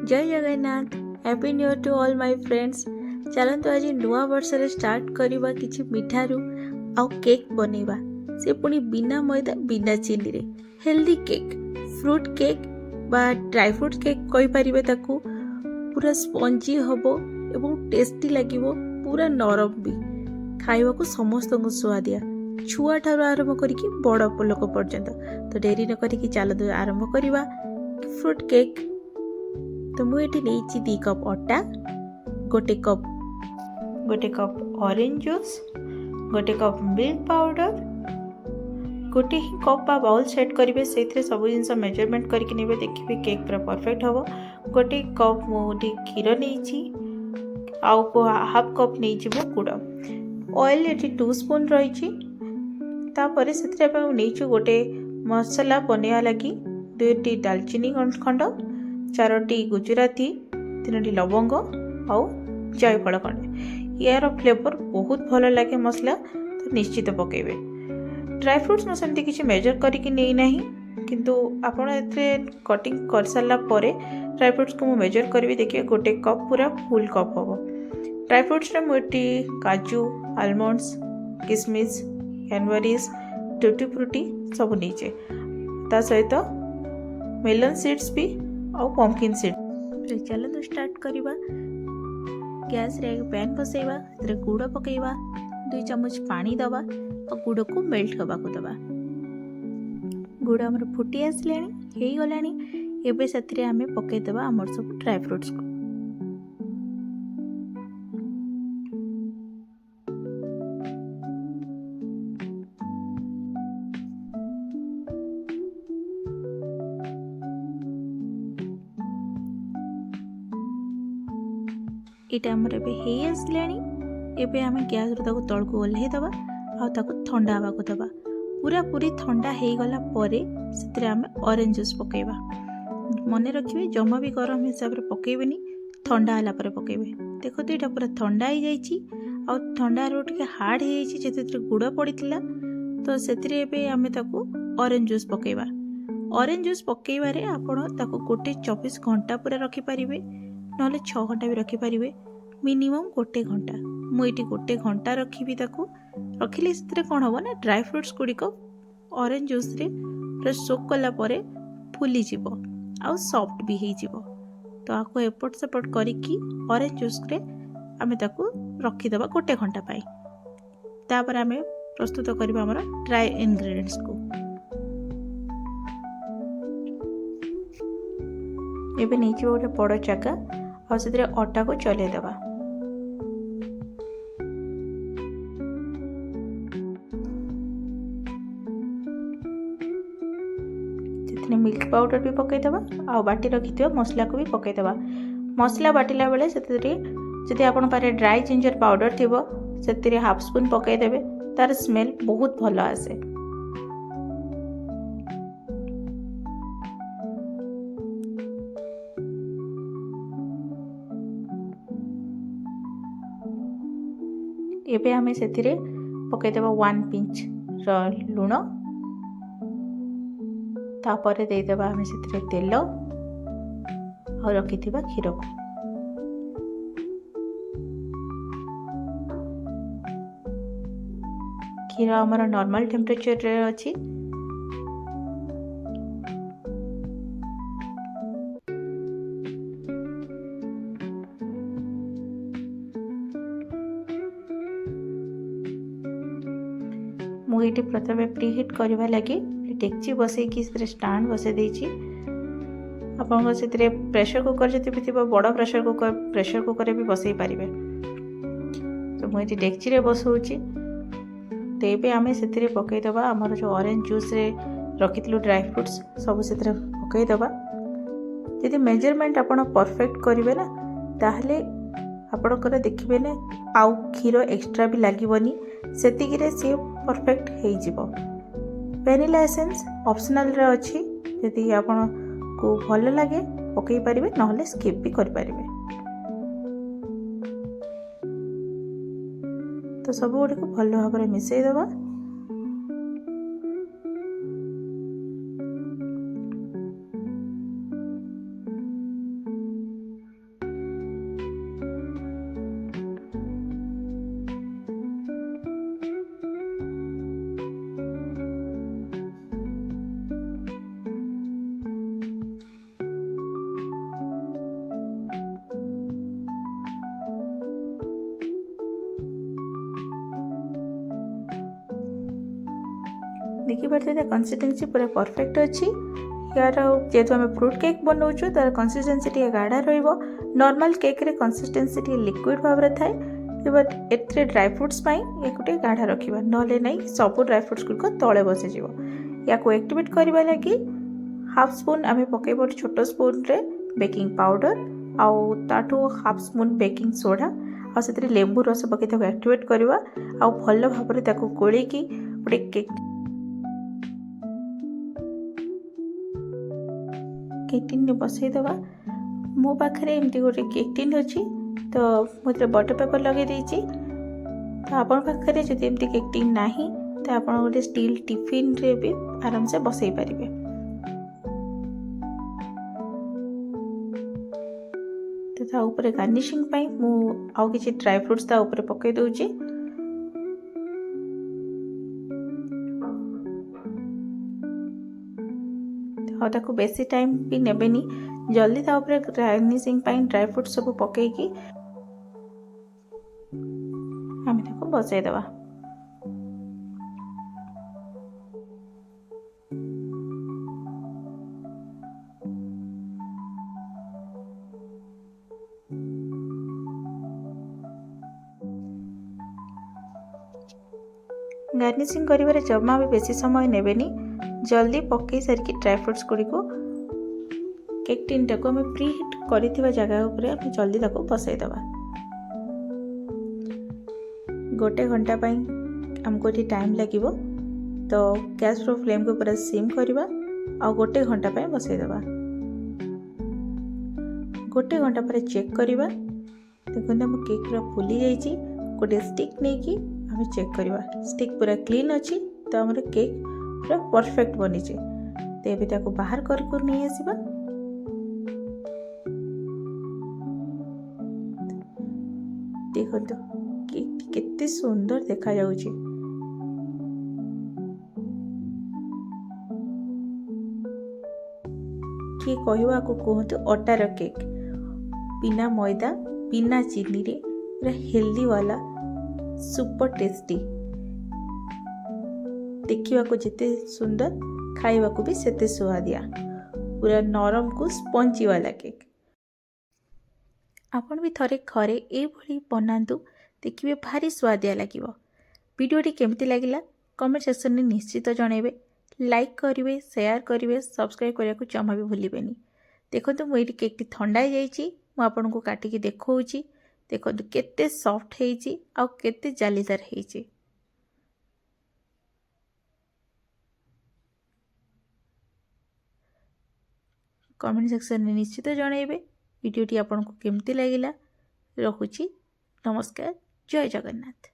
जय Jagannath. Happy new year to all my friends. चलतु आज नुआ वर्ष स्टार्ट करवा किछि मिठारू आउ केक बनैबा, से पुणी बिना मैदा बिना चीनी रे हेल्दी केक, फ्रूट केक बा ड्राई फ्रूट केक कहि परिबे। ताकू पूरा स्पंजी हबो एवं टेस्टी लागिबो, पूरा नरम भी, खाइबा को समस्त को स्वादिया, छुआ ठारू आरंभ करिकि बड़ लोक पर्यंत। तो डेरी न करिकि चलतु आरंभ करवा फ्रूट केक। तो मुझे नहीं 2 कप अटा, गोटे कप ऑरेंज जूस, गोटे कप मिल्क पाउडर, गोटे ही कप बा बाउल सेट करेंगे से सब जिन मेजरमेंट करके नेबे, देखिए केक पूरा परफेक्ट हम। गोटे कप मुझे क्षीर नहीं, आउ को हाफ कप नहीं गुड़, ऑयल ये 2 स्पून रही। तापर से गोटे मसला बनवा लगी 2टी दालचीनी खंड, 4टी गुजराती, 3टी लवंग आउ जायफल खंड। यार फ्लेवर बहुत भल लगे मसला, तो निश्चित पकेबे। ड्राई फ्रूट्स में सेमती किसी मेजर करके नहीं नहीं, किंतु आपण एथे कटिंग कर सारा पर ड्राई फ्रूट्स को मेजर करी। देखिए गोटे कप पूरा फुल कप हम। ड्राई फ्रूट्स रे मुझे काजू, आलमंड्स, किसमिस, कैनबेरीज, टूटी फ्रूटी सब नीचे, ता सहित मेलन सीड्स भी और पंपकिन सीड। चलो स्टार्ट करवा। गैस रे पैन बसैबा, गुड़ पकईबा, 2 चम्मच पानी दबा और गुड़ को मेल्ट होगा को दबा। गुड़ आमर फुटी आसले हो गलानी। एबे से आमे पकई दबा आमर सब ड्राई फ्रूट्स को। इटा आमर एबे हे आसलानी। एबे आमे गैस रो ताको तळ को ओल्हे दबा आ ताको ठंडा हवा को दबा। पूरा पूरी ठंडा हे गला परे सेतरे आमे ऑरेंज जूस पकेबा। मने रखिबे जमा भी गरम हिसाब रे पकेबेनी, ठंडा हला परे पकेबे। देखो तो एटा पूरा ठंडा ही जाईची आ ठंडा रो टिके हार्ड हे जाईची, जेतेरे गुड़ पड़ितला। तो सेतरे एबे आमे ताको ऑरेंज जूस पकेबा। ऑरेंज जूस पकेबा रे आपण ताको गोटे 24 घंटा पूरा रखि परिबे, नहले 6 घंटा भी रखि परिबे। मिनिमम 1 घंटा, मुझे 1 घंटा रखी ताकू रखिले से कौन हम ना ड्राई फ्रूट्स गुड़िक ऑरेंज जूस रे पूरा सोक कला परे फुली जीवो आउ सॉफ्ट भी हो जीवो। तो आपको एपट सेपट करिकी ऑरेंज जूस रे आमे ताकू रखीदबा 1 घंटा पाई। तापर आमे प्रस्तुत करबा हमर ड्राई इंग्रेडिएंट्स को। एबे नीचे गोटे बड़ जगह और से अटा को चले दबा। मिल्क पाउडर भी पकईदबा आ बाटी रखि मसला को भी पकईदबा। मसला बाटिला बेले जदि आपन पारे ड्राई जिंजर पाउडर थिबो से हाफ स्पून पकईदेबे, तार स्मेल बहुत भल आसे। एबे हमें सेथिरे पकईदेबा 1 पिंच लुण, तापर देदेबा हमें सेथिरे तेल और रखिथिबा क्षीर को। क्षीर हमर नॉर्मल टेम्परेचर रे अछि। मुझे प्रथम प्रीहिट करने लगी डेक्ची बसैकी स्टाण्ड बसई देछि। आपन से प्रेशर कुकर जति भी थिबा, बड़ प्रेशर कुकर भी बसई पारिबे। तो मुझे डेक्ची रे बसौछि। तो ये आमे से पकईदबा आमर जो ऑरेंज जूस रे रखिथिलु ड्राई फ्रूट्स सब से पकईदबा। यदि मेजरमेंट आपन परफेक्ट करेंगे ना, ताहले आपणकर देखिए ना आउ क्षीर एक्स्ट्रा भी लगे, से सी परफेक्ट हो। वैनिला एसेंस ऑप्शनल रे अच्छी, यदि आपन को भल लगे पकई पारिबे, नहले स्किप भी करि पारिबे। तो सब गुड़ी को भल भाव में मिसई दबा। देखिए कंसिस्टेंसी पूरा परफेक्ट अच्छी। यार जेहेतु आम फ्रूट केक बनाऊँ तार कंसिस्टेंसी टे गाढ़ा नॉर्मल केक रे कंसिस्टेंसी टे लिक्विड भाव में थाए। बट एथे ड्राई फ्रुट्स या गोटे गाढ़ा रखा ना नहीं सब ड्राई फ्रुट्स गुड़िक तले बसीज। या एक्टिवेट करने लगी हाफ स्पून आम पकेब छोट स्पून रे बेकिंग पाउडर आउ ताठू हाफ स्पून बेकिंग सोडा आ से लेंबू रस पकई एक्टिवेट करवा आ भल भाव में गोल गोटे केक टिन बसईदे। मो पाखे एमती गोटे केक टिन अच्छी तो मुझे बटर पेपर लगे देती। तो आपण पाखे जब एमती केक टिन ना तो आप गोटे स्टील टिफिन रे भी आराम से बसई पारे। तो ता ऊपर गार्निशिंग मु आउ किछि ड्राई फ्रुट्स ता ऊपर पकई दउची। और ताको बेसी टाइम भी नेबेनी जल्दी ता ऊपर गार्निशिंग ड्राई फ्रुट सब पकईकी आम ताको बसई देवा। गार्निशिंग करिवारे जमा भी बेसी समय नेबेनी जल्दी पकई सारिकी ड्राई फ्रुट्स गुड़िक केक टिन टाको आम प्री हिट कर जगह उपरे आम जल्दी ताको बसईदे। गोटे घंटा आमको ये टाइम लगे तो गैस रो फ्लेम को पूरा सिम करवा आ गोटे घंटा बसईदे। गोटे घंटा पर चेक करवा देखते आम केक फुली जाइए। गोटे स्टिक नहीं कि आम चेक करवा स्टिक पूरा क्लीन अच्छी तो आम केक पूरा परफेक्ट बनीचे। तो ये बाहर कर नहीं आसवा। देखो केक केते सुंदर देखा जाउची। किए कहवा को कहतु अटार केक बिना मैदा बिना चीनी रे पूरा हेल्दी वाला सुपर टेस्टी। देखा को जिते सुंदर खाइबा को भी सेते सुआदिया पूरा नरम को स्पंजी वाला केक। आपण भी थरे घरे एभली बनातु देखिए भारी स्वादिया लगे। वीडियोटी केमती लगिला कमेंट सेक्शन में निश्चित जनइबे। लाइक करेंगे शेयर करेंगे सब्सक्राइब करने को जमा भी भूलें। देखो मुझे केक ठंडा हो जाइए आपन को काटिकी देखौची। देखो केते सॉफ्ट होइची आ केते जालीदार होइची। कमेंट सेक्शन में निश्चित जनइबे वीडियोटी आपन को केमती लगिला। रखुची नमस्कार जय जगन्नाथ।